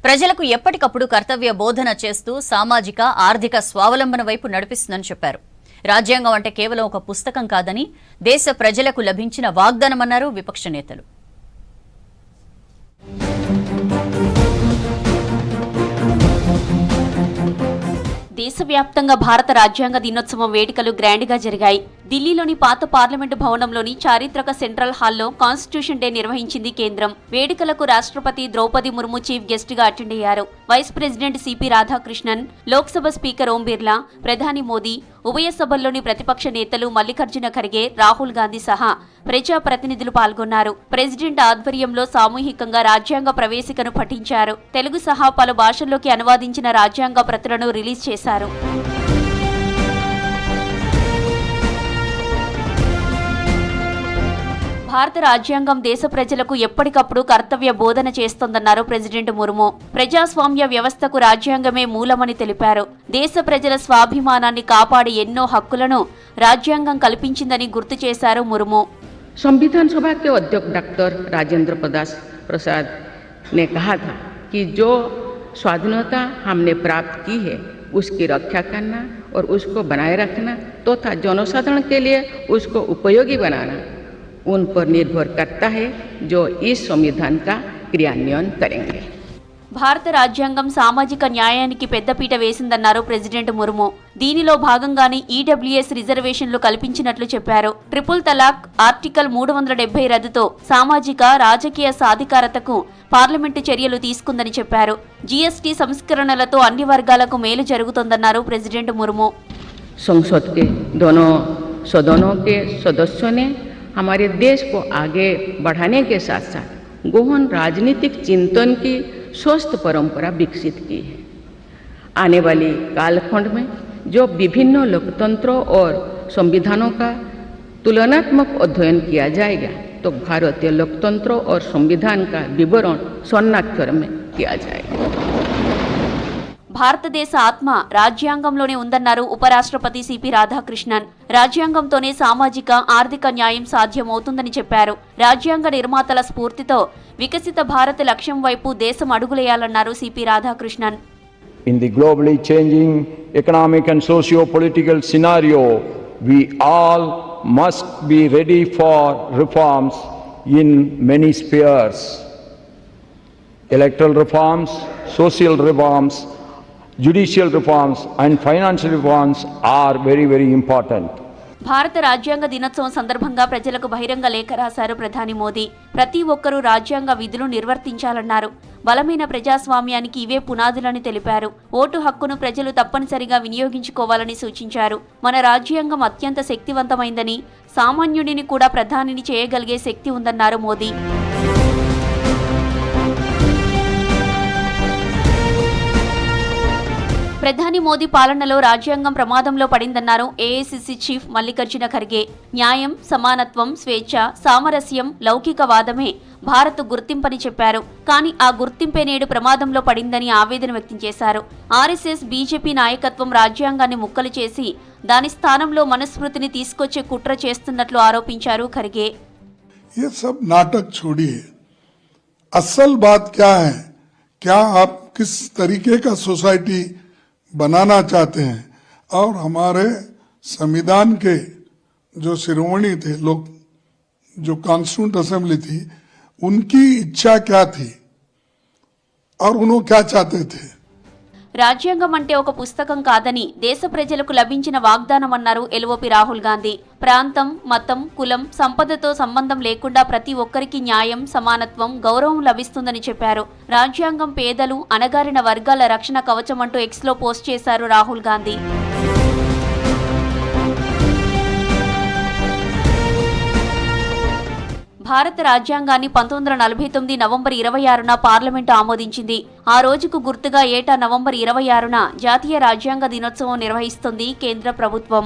ప్రజలకు ఎప్పటికప్పుడు కర్తవ్య బోధన చేస్తూ సామాజిక ఆర్థిక స్వావలంబన వైపు నడిపిస్తుందని చెప్పారు. రాజ్యాంగం అంటే కేవలం ఒక పుస్తకం కాదని దేశ ప్రజలకు లభించిన వాగ్దానమన్నారు విపక్ష నేతలు. దేశవ్యాప్తంగా భారత రాజ్యాంగ దినోత్సవం వేడుకలు గ్రాండ్గా జరిగాయి. ఢిల్లీలోని పాత పార్లమెంటు భవనంలోని చారిత్రక సెంట్రల్ హాల్లో కాన్స్టిట్యూషన్ డే నిర్వహించింది కేంద్రం. వేడుకలకు రాష్ట్రపతి ద్రౌపది ముర్ము చీఫ్ గెస్ట్ గా అటెండ్ అయ్యారు. Vice president CP Radhakrishnan, Lok Sabha speaker Om Birla, ప్రధాని మోదీ, ఉభయ సభల్లోని ప్రతిపక్ష నేతలు మల్లికార్జున ఖర్గే, రాహుల్ గాంధీ సహా ప్రజా ప్రతినిధులు పాల్గొన్నారు. ప్రెసిడెంట్ ఆధ్వర్యంలో సామూహికంగా రాజ్యాంగ ప్రవేశికను పఠించారు. తెలుగు సహా పలు భాషల్లోకి అనువాదించిన రాజ్యాంగ ప్రతులను రిలీజ్ చేశారు. భారత రాజ్యాంగం దేశ ప్రజలకు ఎప్పటికప్పుడు కర్తవ్య బోధన చేస్తోందన్నారు ప్రెసిడెంట్ ముర్ము. ప్రజాస్వామ్య వ్యవస్థకు రాజ్యాంగమే మూలమని తెలిపారు. దేశ ప్రజల స్వాభిమానాన్ని కాపాడి ఎన్నో హక్కులను రాజ్యాంగం కల్పించిందని గుర్తు చేశారు ముర్ము. संविधान सभा के अध्यक्ष डॉक्टर राजेंद्र प्रसाद ने कहा था कि जो स्वाधीनता हमने प्राप्त की है उसकी रक्षा करना और उसको बनाए रखना तथा जनसाधारण के लिए उसको उपयोगी बनाना उन पर निर्भर करता है जो इस संविधान का क्रियान्वयन करेंगे. భారత రాజ్యాంగం సామాజిక న్యాయానికి పెద్దపీట వేసిందన్నారు ప్రెసిడెంట్ ముర్ము. దీనిలో భాగంగానే ఈడబ్ల్యూఎస్ రిజర్వేషన్లు కల్పించినట్లు చెప్పారు. ట్రిపుల్ తలాక్, ఆర్టికల్ 370 రద్దుతో సామాజిక రాజకీయ సాధికారతకు పార్లమెంటు చర్యలు తీసుకుందని చెప్పారు. జీఎస్టీ సంస్కరణలతో అన్ని వర్గాలకు మేలు జరుగుతోందన్నారు ప్రెసిడెంట్ ముర్ము. संसद के दोनों सदनों के सदस्यों ने हमारे देश को आगे बढ़ाने के साथ साथ गहन राजनीतिक चिंतन की स्वस्थ परंपरा विकसित की है. आने वाली कालखंड में जो विभिन्न लोकतंत्रों और संविधानों का तुलनात्मक अध्ययन किया जाएगा तो भारतीय लोकतंत्र और संविधान का विवरण स्वर्णाक्षर में किया जाएगा. భారతదేశ ఆత్మ రాజ్యాంగంలోనే ఉందన్నారు ఉపరాష్ట్రపతి సిపి రాధాకృష్ణన్. రాజ్యాంగంతోనే సామాజిక ఆర్థిక న్యాయం సాధ్యమవుతుందని చెప్పారు. రాజ్యాంగ నిర్మాతల స్ఫూర్తితో వికసిత భారత్ లక్ష్యం వైపు దేశం అడుగులేయాలన్నారు CP Radhakrishnan. In the globally changing economic and socio-political scenario, we all must be ready for reforms in many spheres. Electoral reforms, social reforms, judicial reforms and financial reforms are very, very important. భారత రాజ్యాంగ దినోత్సవం సందర్భంగా ప్రజలకు బహిరంగ లేఖ రాశారు ప్రధాని మోదీ. ప్రతి ఒక్కరూ రాజ్యాంగ విధులు నిర్వర్తించాలన్నారు. బలమైన ప్రజాస్వామ్యానికి ఇవే పునాదులని తెలిపారు. ఓటు హక్కును ప్రజలు తప్పనిసరిగా వినియోగించుకోవాలని సూచించారు. మన రాజ్యాంగం అత్యంత శక్తివంతమైందని, సామాన్యుడిని కూడా ప్రధానిని చేయగలిగే శక్తి ఉందన్నారు మోదీ. ప్రధాని మోదీ పాలనలో రాజ్యాంగం ప్రమాదంలో పడిందన్నారు ఏఐసిసి చీఫ్ మల్లికార్జున ఖర్గే. న్యాయం, సమానత్వం, స్వేచ్ఛ, సామరస్యం, లౌకికవాదమే భారత్ గుర్తింపని చెప్పారు. కానీ ఆ గుర్తింపే నేడు ప్రమాదంలో పడిందని ఆవేదన వ్యక్తం చేశారు. ఆర్ఎస్ఎస్, బీజేపీ నాయకత్వం రాజ్యాంగాన్ని ముక్కలు చేసి దాని స్థానంలో మనుస్మృతిని తీసుకొచ్చే కుట్ర చేస్తున్నట్లు ఆరోపించారు ఖర్గే. ये सब नाटक छोड़िए, असल बात क्या है? क्या आप किस तरीके का सोसाइटी बनाना चाहते हैं? और हमारे संविधान के जो शिरोमणि थे लोग, जो कॉन्स्टिट्यूंट असेंबली थी, उनकी इच्छा क्या थी और उन्होंने क्या चाहते थे? రాజ్యాంగం అంటే ఒక పుస్తకం కాదని దేశ ప్రజలకు లభించిన వాగ్దానమన్నారు ఎల్ఓపి రాహుల్ గాంధీ. ప్రాంతం, మతం, కులం, సంపదతో సంబంధం లేకుండా ప్రతి ఒక్కరికి న్యాయం, సమానత్వం, గౌరవం లభిస్తుందని చెప్పారు. రాజ్యాంగం పేదలు, అణగారిన వర్గాల రక్షణ కవచమంటూ ఎక్స్లో పోస్ట్ చేశారు రాహుల్ గాంధీ. భారత రాజ్యాంగాన్ని 1949 నవంబర్ 26న పార్లమెంటు ఆమోదించింది. ఆ రోజుకు గుర్తుగా ఏటా నవంబర్ 26న జాతీయ రాజ్యాంగ దినోత్సవం నిర్వహిస్తుంది కేంద్ర ప్రభుత్వం.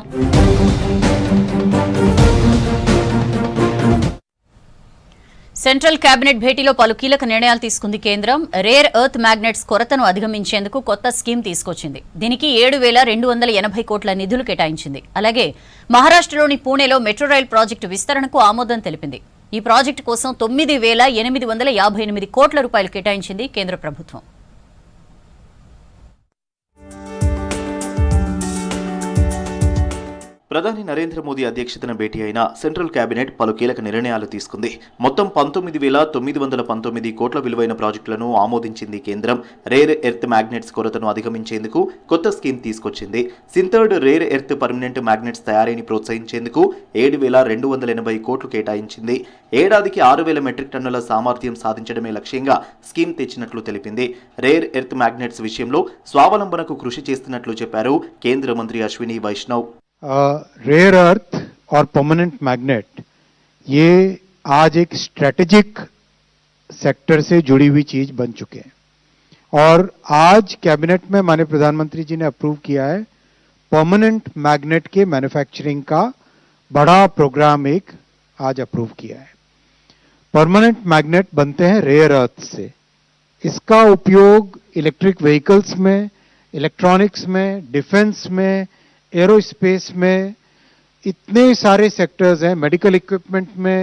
సెంట్రల్ కేబినెట్ భేటీలో పలు కీలక నిర్ణయాలు తీసుకుంది కేంద్రం. రేర్ ఎర్త్ మ్యాగ్నెట్స్ కొరతను అధిగమించేందుకు కొత్త స్కీమ్ తీసుకొచ్చింది. దీనికి 7,280 కోట్ల నిధులు కేటాయించింది. అలాగే మహారాష్ట్రలోని పూణేలో మెట్రో రైల్ ప్రాజెక్టు విస్తరణకు ఆమోదం తెలిపింది. ఈ ప్రాజెక్టు కోసం 9,858 కోట్ల రూపాయలు కేటాయించింది కేంద్ర ప్రభుత్వం. ప్రధాని నరేంద్ర మోదీ అధ్యక్షతన భేటీ అయిన సెంట్రల్ కేబినెట్ పలు కీలక నిర్ణయాలు తీసుకుంది. మొత్తం 19,919 కోట్ల విలువైన ప్రాజెక్టులను ఆమోదించింది కేంద్రం. రేర్ ఎర్త్ మ్యాగ్నెట్స్ కొరతను అధిగమించేందుకు కొత్త స్కీమ్ తీసుకొచ్చింది. సింథర్డ్ రేర్ ఎర్త్ పర్మనెంట్ మ్యాగ్నెట్స్ తయారీని ప్రోత్సహించేందుకు 7,280 కోట్లు కేటాయించింది. ఏడాదికి 6,000 మెట్రిక్ టన్నుల సామర్థ్యం సాధించడమే లక్ష్యంగా స్కీమ్ తెచ్చినట్లు తెలిపింది. రేర్ ఎర్త్ మ్యాగ్నెట్స్ విషయంలో స్వావలంబనకు కృషి చేస్తున్నట్లు చెప్పారు కేంద్ర మంత్రి అశ్విని వైష్ణవ్. रेयर अर्थ और परमानेंट मैग्नेट ये आज एक स्ट्रेटेजिक सेक्टर से जुड़ी हुई चीज बन चुके हैं और आज कैबिनेट में माननीय प्रधानमंत्री जी ने अप्रूव किया है परमानेंट मैग्नेट के मैन्युफैक्चरिंग का बड़ा प्रोग्राम एक आज अप्रूव किया है. परमानेंट मैग्नेट बनते हैं रेयर अर्थ से. इसका उपयोग इलेक्ट्रिक व्हीकल्स में, इलेक्ट्रॉनिक्स में, डिफेंस में, एरोस्पेस में इतने सारे सेक्टर्स हैं, मेडिकल इक्विपमेंट में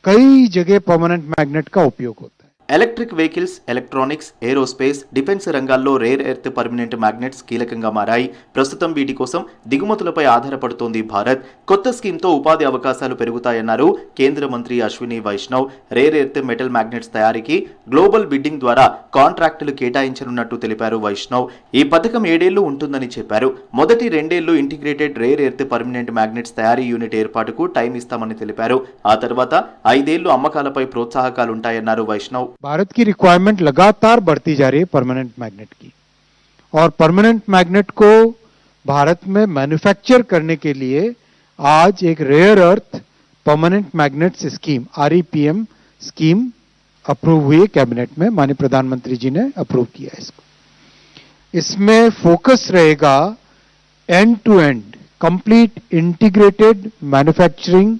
कई जगह परमानेंट मैग्नेट का उपयोग होता है. Electric vehicles, electronics, aerospace, defence రంగాల్లో రేర్ ఎర్త్ పర్మనెంట్ మ్యాగ్నెట్స్ కీలకంగా మారాయి. ప్రస్తుతం వీటి కోసం దిగుమతులపై ఆధారపడుతోంది భారత్. కొత్త స్కీమ్తో ఉపాధి అవకాశాలు పెరుగుతాయన్నారు కేంద్ర మంత్రి Ashwini Vaishnaw. Rare earth metal magnets తయారీకి గ్లోబల్ బిడ్డింగ్ ద్వారా కాంట్రాక్టులు కేటాయించనున్నట్టు తెలిపారు వైష్ణవ్. ఈ పథకం 7 ఏళ్లు ఉంటుందని చెప్పారు. మొదటి 2 ఏళ్లు integrated rare earth permanent magnets తయారీ యూనిట్ ఏర్పాటుకు టైం ఇస్తామని తెలిపారు. ఆ తర్వాత 5 ఏళ్లు అమ్మకాలపై ప్రోత్సాహకాలుంటాయన్నారు వైష్ణవ్. भारत की रिक्वायरमेंट लगातार बढ़ती जा रही है परमानेंट मैग्नेट की और परमानेंट मैग्नेट को भारत में मैन्युफैक्चर करने के लिए आज एक rare earth permanent magnets scheme REPM scheme approve हुई है कैबिनेट में. माननीय प्रधानमंत्री जी ने अप्रूव किया इसको. इसमें फोकस रहेगा end to end complete integrated manufacturing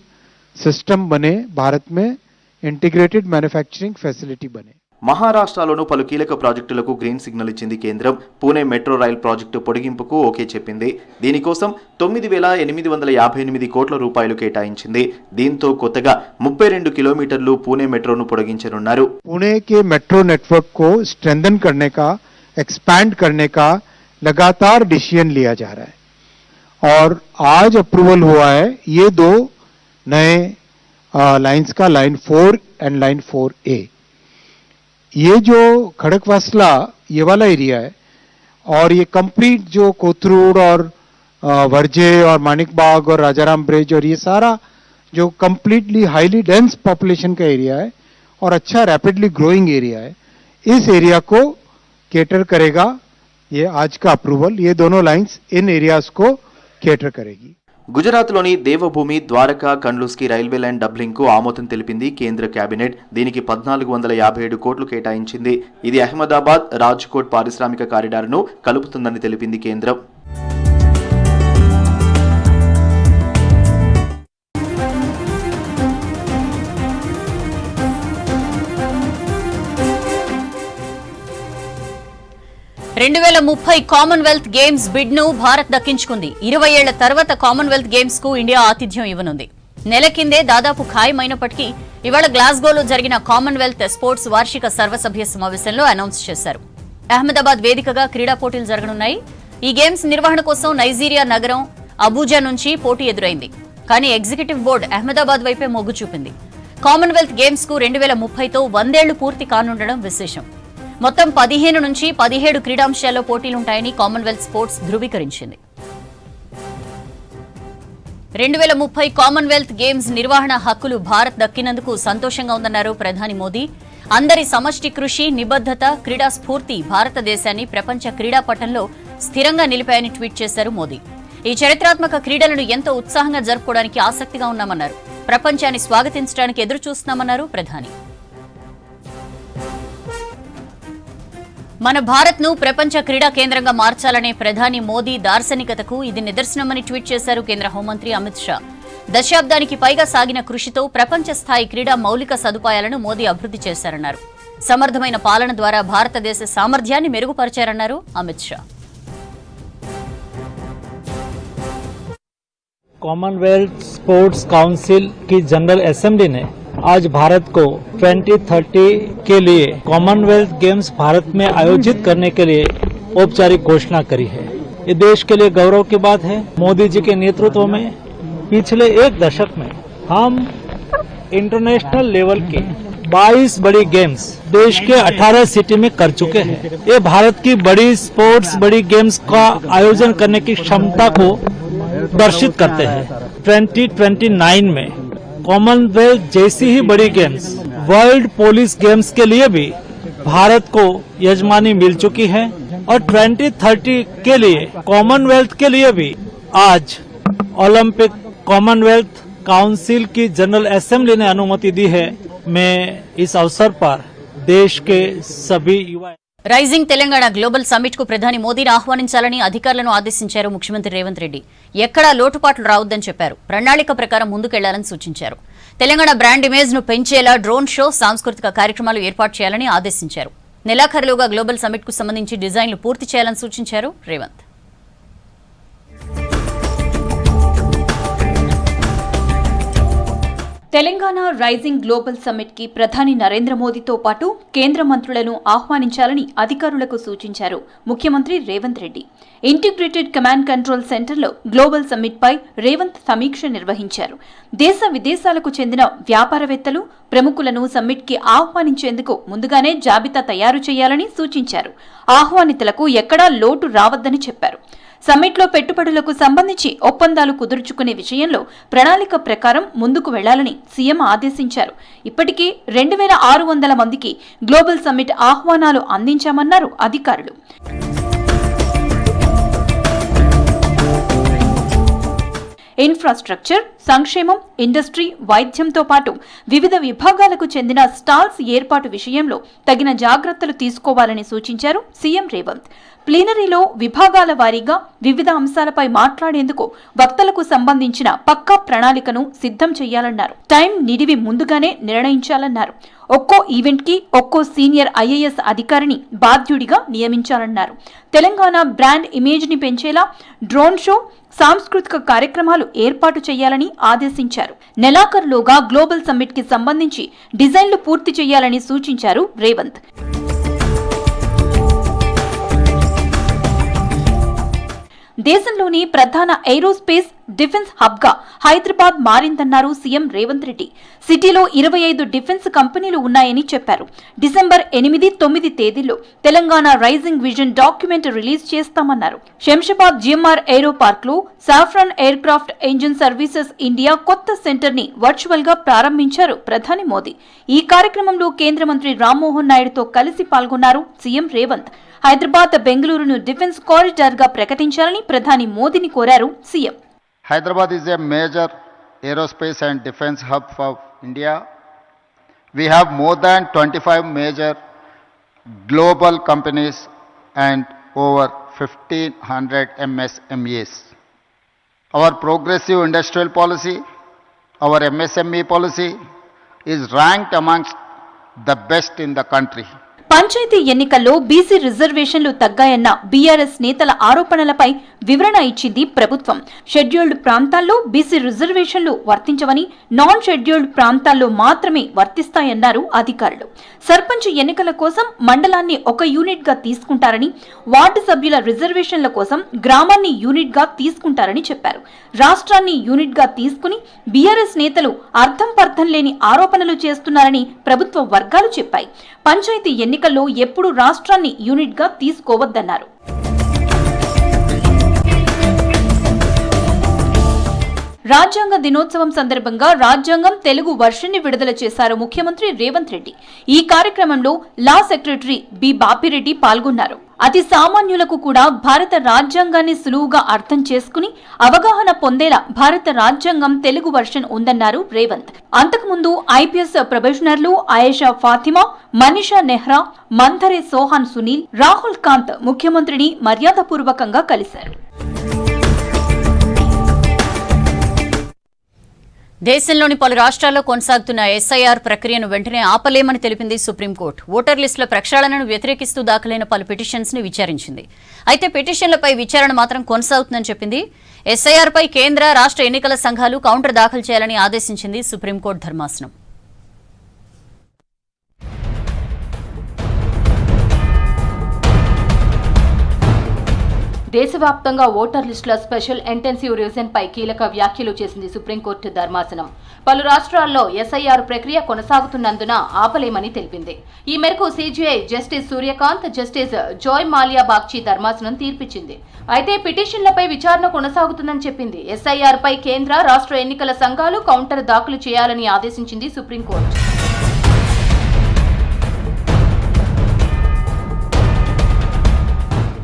system बने, भारत में ఇంటిగ్రేటెడ్ మ్యానుఫ్యాక్చరింగ్ ఫెసిలిటీ బనే. మహారాష్ట్రలోనూ పలు కీలక ప్రాజెక్టులకు గ్రీన్ సిగ్నల్ ఇచ్చింది కేంద్రం. పూణే మెట్రో రైల్ ప్రాజెక్టు పొడిగింపుకు ఓకే చెప్పింది. దీనికోసం 9,858 కోట్ల రూపాయలు కేటాయించింది. దీంతో కొత్తగా 32 కిలోమీటర్లు పూణే మెట్రోను పొడిగించనున్నారు. पुणे के मेट्रो नेटवर्क को स्ट्रेंथन करने का, एक्सपैंड करने का लगातार डिसीजन लिया जा रहा है और आज अप्रूवल हुआ है ये 2 नए लाइन्स का, लाइन 4 एंड लाइन 4A. ये जो खड़कवासला ये वाला एरिया है और ये कंप्लीट जो कोथरूड और वर्जे और मानिक बाग और राजाराम ब्रिज और ये सारा जो कंप्लीटली हाईली डेंस पॉपुलेशन का एरिया है और अच्छा रैपिडली ग्रोइंग एरिया है, इस एरिया को केटर करेगा ये आज का अप्रूवल. ये दोनों लाइन्स इन एरियाज को केटर करेगी. గుజరాత్లోని దేవభూమి, ద్వారకా, కండ్లూస్కి రైల్వే లైన్ డబ్లింగ్కు ఆమోదం తెలిపింది కేంద్ర కేబినెట్. దీనికి 1,457 కోట్లు కేటాయించింది. ఇది అహ్మదాబాద్, రాజ్కోట్ పారిశ్రామిక కారిడార్ను కలుపుతుందని తెలిపింది కేంద్రం. కామన్వెల్త్ గేమ్స్ బిడ్ ను భారత్ దక్కించుకుంది. 20 ఏళ్ల తర్వాత కామన్వెల్త్ గేమ్స్ కు ఇండియా ఆతిథ్యం ఇవ్వనుంది. నెల కిందే దాదాపు ఖాయమైనప్పటికీ ఇవాళ గ్లాస్గోలో జరిగిన కామన్వెల్త్ స్పోర్ట్స్ వార్షిక సర్వసభ్య సమావేశంలో అనౌన్స్ చేశారు. అహ్మదాబాద్ వేదికగా క్రీడా పోటీలు జరగనున్నాయి. ఈ గేమ్స్ నిర్వహణ కోసం నైజీరియా నగరం అబూజా నుంచి పోటీ ఎదురైంది. కానీ ఎగ్జిక్యూటివ్ బోర్డు అహ్మదాబాద్ వైపే మొగ్గు చూపింది. కామన్వెల్త్ గేమ్స్ కు 2030తో 100 ఏళ్లు పూర్తి కానుండడం విశేషం. మొత్తం 15 నుంచి 17 క్రీడాంశాల్లో పోటీలుంటాయని కామన్వెల్త్ స్పోర్ట్స్ ధృవీకరించింది. 2030 కామన్వెల్త్ గేమ్స్ నిర్వహణ హక్కులు భారత్ దక్కినందుకు సంతోషంగా ఉందన్నారు ప్రధాని మోదీ. అందరి సమష్టి కృషి, నిబద్ధత, క్రీడా స్ఫూర్తి భారతదేశాన్ని ప్రపంచ క్రీడా పటంలో స్థిరంగా నిలిపాయని ట్వీట్ చేశారు మోదీ. ఈ చరిత్రాత్మక క్రీడలను ఎంతో ఉత్సాహంగా జరుపుకోవడానికి ఆసక్తిగా ఉన్నామన్నారు. ప్రపంచాన్ని స్వాగతించడానికి ఎదురు చూస్తున్నామన్నారు ప్రధాని. మన భారత్ ను ప్రపంచ క్రీడా కేంద్రంగా మార్చాలనే ప్రధాని మోదీ దార్శనికతకు ఇది నిదర్శనమని ట్వీట్ చేశారు కేంద్ర హోంమంత్రి అమిత్ షా. దశాబ్దానికి పైగా సాగిన కృషితో ప్రపంచ స్థాయి క్రీడా మౌలిక సదుపాయాలను మోదీ అభివృద్ధి చేశారన్నారు. సమర్థమైన పాలన ద్వారా భారతదేశ సామర్థ్యాన్ని మెరుగుపరిచారన్నారు Amit Shah. Commonwealth sports council की जनरल असेंबली ने आज भारत को 2030 के लिए कॉमनवेल्थ गेम्स भारत में आयोजित करने के लिए औपचारिक घोषणा करी है. ये देश के लिए गौरव की बात है। मोदी जी के नेतृत्व में पिछले एक दशक में हम इंटरनेशनल लेवल के 22 बड़ी गेम्स देश के 18 सिटी में कर चुके हैं। ये भारत की बड़ी स्पोर्ट्स, बड़ी गेम्स का आयोजन करने की क्षमता को दर्शित करते हैं। 2029 में कॉमनवेल्थ जैसी ही बड़ी गेम्स, वर्ल्ड पुलिस गेम्स के लिए भी भारत को यजमानी मिल चुकी है और 2030 के लिए कॉमनवेल्थ के लिए भी आज ओलंपिक कॉमनवेल्थ काउंसिल की जनरल असेंबली ने अनुमति दी है। मैं इस अवसर पर देश के सभी युवा రైజింగ్ తెలంగాణ గ్లోబల్ సమ్మిట్ కు ప్రధాని మోదీని ఆహ్వానించాలని అధికారులను ఆదేశించారు ముఖ్యమంత్రి రేవంత్ రెడ్డి. ఎక్కడా లోటుపాట్లు రావద్దని చెప్పారు. ప్రణాళిక ప్రకారం ముందుకెళ్లాలని సూచించారు. తెలంగాణ బ్రాండ్ ఇమేజ్ ను పెంచేలా డ్రోన్ షో, సాంస్కృతిక కార్యక్రమాలు ఏర్పాటు చేయాలని ఆదేశించారు. నెలాఖరులోగా గ్లోబల్ సమ్మిట్ కు సంబంధించి డిజైన్లు పూర్తి చేయాలని సూచించారు Revanth. Telangana rising global summit కి ప్రధాని నరేంద్ర మోదీతో పాటు కేంద్ర మంత్రులను ఆహ్వానించాలని అధికారులకు సూచించారు ముఖ్యమంత్రి Revanth Reddy. Integrated command control సెంటర్లో గ్లోబల్ సమ్మిట్ పై రేవంత్ సమీక్ష నిర్వహించారు. దేశ విదేశాలకు చెందిన వ్యాపారవేత్తలు, ప్రముఖులను సమ్మిట్ కి ఆహ్వానించేందుకు ముందుగానే జాబితా తయారు చేయాలని సూచించారు. ఆహ్వానితులకు ఎక్కడా లోటు రావద్దని చెప్పారు. సమ్మిట్లో పెట్టుబడులకు సంబంధించి ఒప్పందాలు కుదుర్చుకునే విషయంలో ప్రణాళిక ప్రకారం ముందుకు వెళ్లాలని సీఎం ఆదేశించారు. ఇప్పటికీ 2600 మందికి గ్లోబల్ సమ్మిట్ ఆహ్వానాలు అందించామన్నారు అధికారులు. ఇన్ఫ్రాస్ట్రక్చర్, సంక్షేమం, ఇండస్ట్రీ, వైద్యంతో పాటు వివిధ విభాగాలకు చెందిన స్టాల్స్ ఏర్పాటు విషయంలో తగిన జాగ్రత్తలు తీసుకోవాలని సూచించారు సీఎం రేవంత్. ప్లీనరీలో విభాగాల వారీగా వివిధ అంశాలపై మాట్లాడేందుకు వక్తలకు సంబంధించిన పక్కా ప్రణాళికను సిద్ధం చేయాలన్నారు. టైం నిడివి ముందుగానే నిర్ణయించాలన్నారు. ఒక్కో ఈవెంట్ కి ఒక్కో సీనియర్ ఐఏఎస్ అధికారిని బాధ్యుడిగా నియమించాలన్నారు. తెలంగాణ బ్రాండ్ ఇమేజ్ ని పెంచేలా డ్రోన్ షో, సాంస్కృతిక కార్యక్రమాలు ఏర్పాటు చేయాలని ఆదేశించారు. నెలాఖరులోగా గ్లోబల్ సమ్మిట్ కి సంబంధించి డిజైన్లు పూర్తి చేయాలని సూచించారు రేవంత్. దేశంలోని ప్రధాన ఏరోస్పేస్ డిఫెన్స్ హబ్ గా హైదరాబాద్ మారిందన్నారు సీఎం రేవంత్ రెడ్డి. సిటీలో 25 డిఫెన్స్ కంపెనీలు ఉన్నాయని చెప్పారు. డిసెంబర్ 8, 9 తేదీల్లో Telangana rising vision document release చేస్తామన్నారు. శంషాబాద్ జిఎంఆర్ ఏరో పార్క్ లో Safran aircraft engine services India కొత్త సెంటర్ ని వర్చువల్ గా ప్రారంభించారు ప్రధాని మోదీ. ఈ కార్యక్రమంలో కేంద్ర మంత్రి రామ్మోహన్ నాయుడుతో కలిసి పాల్గొన్నారు సీఎం రేవంత్. హైదరాబాద్, బెంగళూరును డిఫెన్స్ కారిడార్ గా ప్రకటించాలని ప్రధాని మోదీని కోరారు CM. Hyderabad is a major aerospace and defense hub for India. We have more than 25 major global companies and over 1500 MSMEs. Our progressive industrial policy, our MSME policy is ranked amongst the best in the country. Panchayat ఎన్నికల్లో BC రిజర్వేషన్లు తగ్గాయన్న BRS నేతల ఆరోపణలపై వివరణ ఇచ్చింది ప్రభుత్వం. Scheduled ప్రాంతాల్లో BC రిజర్వేషన్లు వర్తించవని, నాన్ షెడ్యూల్డ్ ప్రాంతాల్లో మాత్రమే వర్తిస్తాయన్నారు అధికారులు. సర్పంచ్ ఎన్నికల కోసం మండలాన్ని ఒక యూనిట్ గా తీసుకుంటారని, వార్డు సభ్యుల రిజర్వేషన్ల కోసం గ్రామాన్ని యూనిట్ గా తీసుకుంటారని చెప్పారు. రాష్ట్రాన్ని యూనిట్ గా తీసుకుని బీఆర్ఎస్ నేతలు అర్థం పర్థం లేని ఆరోపణలు చేస్తున్నారని ప్రభుత్వ వర్గాలు చెప్పాయి. పంచాయతీ ఎన్నికల్లో ఎప్పుడూ రాష్ట్రాన్ని యూనిట్ గా తీసుకోవద్దన్నారు. రాజ్యాంగ దినోత్సవం సందర్భంగా రాజ్యాంగం తెలుగు వర్షన్ ని విడుదల చేశారు ముఖ్యమంత్రి రేవంత్ రెడ్డి. ఈ కార్యక్రమంలో లా సెక్రటరీ బి బాపిరెడ్డి పాల్గొన్నారు. అతి సామాన్యులకు కూడా భారత రాజ్యాంగాన్ని సులువుగా అర్థం చేసుకుని అవగాహన పొందేలా భారత రాజ్యాంగం తెలుగు వర్షన్ ఉందన్నారు రేవంత్. అంతకుముందు ఐపీఎస్ ప్రొబేషనర్లు ఆయేషా ఫాతిమా, మనీషా నెహ్రా, మంథరే సోహాన్ సునీల్, రాహుల్ కాంత్ ముఖ్యమంత్రిని మర్యాదపూర్వకంగా కలిశారు. దేశంలోని పలు రాష్ట్రాల్లో కొనసాగుతున్న ఎస్ఐఆర్ ప్రక్రియను వెంటనే ఆపలేమని తెలిపింది సుప్రీంకోర్టు. ఓటర్ లిస్టుల ప్రక్షాళనను వ్యతిరేకిస్తూ దాఖలైన పలు పిటిషన్స్ ని విచారించింది. అయితే పిటిషన్లపై విచారణ మాత్రం కొనసాగుతుందని చెప్పింది. ఎస్ఐఆర్ పై కేంద్ర, రాష్ట్ర ఎన్నికల సంఘాలు కౌంటర్ దాఖలు చేయాలని ఆదేశించింది సుప్రీంకోర్టు ధర్మాసనం. దేశవ్యాప్తంగా ఓటర్ లిస్టుల స్పెషల్ ఇంటెన్సివ్ రివిజన్ పై కీలక వ్యాఖ్యలు చేసింది సుప్రీంకోర్టు ధర్మాసనం. పలు రాష్ట్రాల్లో ఎస్ఐఆర్ ప్రక్రియ కొనసాగుతున్నందున ఆపలేమని తెలిపింది. ఈ మేరకు CJI justice Suryakant, justice Joymalya Bagchi ధర్మాసనం తీర్పిచ్చింది. అయితే పిటిషన్లపై విచారణ కొనసాగుతుందని చెప్పింది. ఎస్ఐఆర్ పై కేంద్ర, రాష్ట్ర ఎన్నికల సంఘాలు కౌంటర్ దాఖలు చేయాలని ఆదేశించింది సుప్రీంకోర్టు.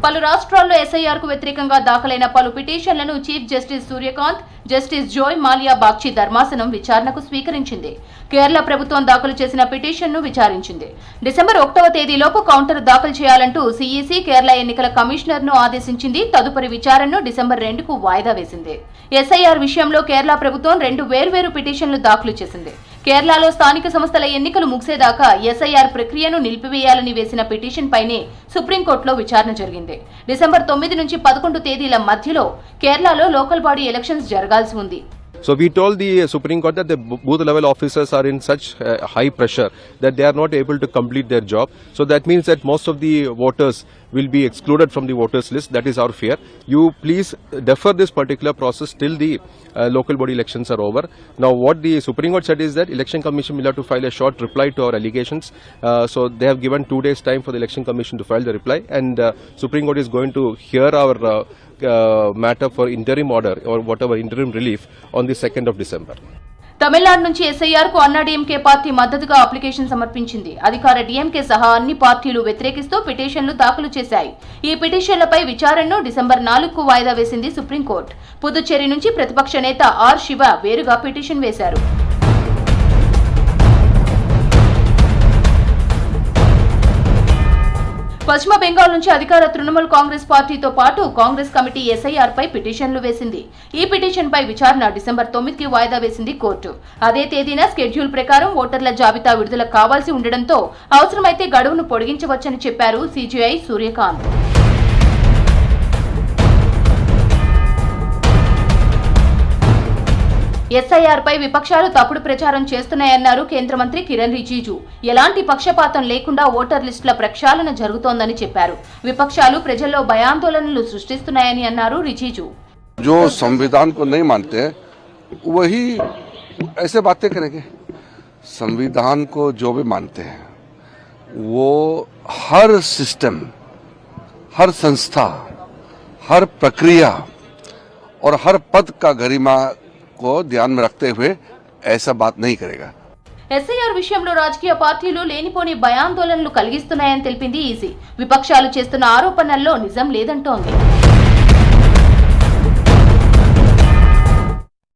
పలు రాష్ట్రాల్లో ఎస్ఐఆర్ కు వ్యతిరేకంగా దాఖలైన పలు పిటిషన్లను chief justice Suryakant, justice Joymalya Bagchi ధర్మాసనం విచారణకు స్వీకరించింది. కేరళ ప్రభుత్వం దాఖలు చేసిన పిటిషన్ను విచారించింది. డిసెంబర్ 1వ తేదీలోపు కౌంటర్ దాఖలు చేయాలంటూ సీఈసీ కేరళ ఎన్నికల కమిషనర్ను ఆదేశించింది. తదుపరి విచారణను డిసెంబర్ 2కు వాయిదా వేసింది. ఎస్ఐఆర్ విషయంలో కేరళ ప్రభుత్వం 2 వేర్వేరు పిటిషన్లు దాఖలు చేసింది. కేరళలో స్థానిక సంస్థల ఎన్నికలు ముగిసేదాకా ఎస్ఐఆర్ ప్రక్రియను నిలిపివేయాలని వేసిన పిటిషన్ పైనే సుప్రీంకోర్టులో విచారణ జరిగింది. డిసెంబర్ 9 నుంచి 11 తేదీల మధ్యలో కేరళలో లోకల్ బాడీ ఎలక్షన్స్ జరగాల్సి ఉంది. So we told the Supreme Court that the booth level officers are in such high pressure that they are not able to complete their job. So that means that most of the voters will be excluded from the voters list. That is our fear. You please defer this particular process till the local body elections are over. Now what the Supreme Court said is that Election Commission will have to file a short reply to our allegations. So they have given 2 days time for the Election Commission to file the reply, and Supreme Court is going to hear our matter for interim order or whatever interim relief on the 2nd of December. Tamil Nadu నుంచి SIR కు AIADMK party మద్దతుగా application సమర్పించింది. అధికార DMK సహా అన్ని పార్టీలు వ్యతిరేకిస్తూ పిటిషన్లు దాఖలు చేశాయి. ఈ పిటిషన్లపై విచారణను డిసెంబర్ 4కు వాయిదా వేసింది సుప్రీంకోర్టు. పుదుచ్చేరి నుంచి ప్రతిపక్ష నేత ఆర్ శివ వేరుగా పిటిషన్ వేశారు. పశ్చిమ బెంగాల్ నుంచి అధికార తృణమూల్ కాంగ్రెస్ పార్టీతో పాటు కాంగ్రెస్ కమిటీ ఎస్ఐఆర్ పై పిటిషన్లు వేసింది. ఈ పిటిషన్ పై విచారణ డిసెంబర్ 9కి వాయిదా వేసింది కోర్టు. అదే తేదీన స్కెడ్యూల్ ప్రకారం ఓటర్ల జాబితా విడుదల కావాల్సి ఉండడంతో అవసరమైతే గడువును పొడిగించవచ్చని చెప్పారు సీజీఐ సూర్యకాంత్. ఎస్ఐఆర్ పై విపక్షాలు తప్పుడు ప్రచారం చేస్తున్నాయన్నారు కేంద్ర మంత్రి కిరణ్ రిజిజు. ఎలాంటి పక్షపాతం లేకుండా ఓటర్ లిస్టుల ప్రక్షాళన జరుగుతోందని చెప్పారు. విపక్షాలు ప్రజల్లో భయాందోళనలు సృష్టిస్తున్నాయని అన్నారు రిజిజు. जो संविधान को नहीं मानते वही ऐसे बातें करेंगे. संविधान को जो भी मानते हैं वो हर सिस्टम, हर संस्था, हर प्रक्रिया और हर पद का गरिमा को ध्यान में रखते हुए ऐसा बात नहीं करेगा. ఎస్ఐఆర్ విషయంలో రాజకీయ పార్టీలు లేనిపోని భయాందోళనలు కలిగిస్తున్నాయని తెలిపింది ఈసీ. విపక్షాలు చేస్తున్న ఆరోపణల్లో నిజం లేదంటోంది.